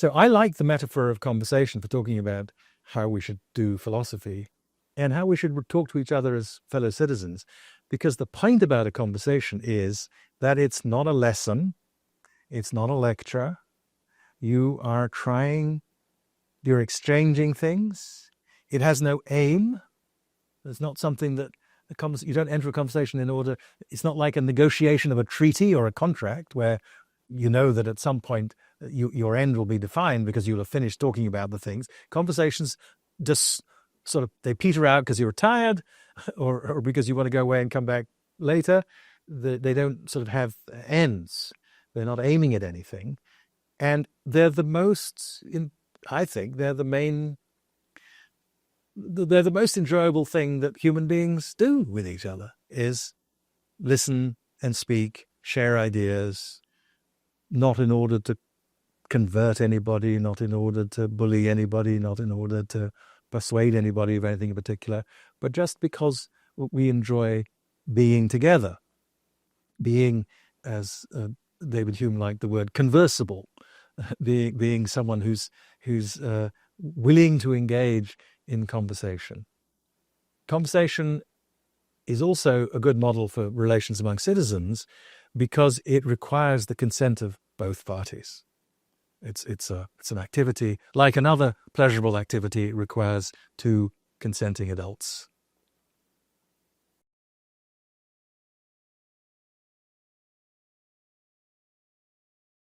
So I like the metaphor of conversation for talking about how we should do philosophy and how we should talk to each other as fellow citizens, because the point about a conversation is that it's not a lesson, it's not a lecture. You're exchanging things. It has no aim. It's not something that you don't enter a conversation in order. It's not like a negotiation of a treaty or a contract where you know that at some point your end will be defined because you'll have finished talking about the things. Conversations just sort of, they peter out because you're tired or because you want to go away and come back later. They don't sort of have ends. They're not aiming at anything. And they're the most, I think, they're the most enjoyable thing that human beings do with each other, is listen and speak, share ideas, not in order to convert anybody, not in order to bully anybody, not in order to persuade anybody of anything in particular, but just because we enjoy being together, being, as David Hume liked the word, conversible, being someone who's willing to engage in conversation. Conversation is also a good model for relations among citizens because it requires the consent of both parties. It's an activity like another pleasurable activity. It requires two consenting adults.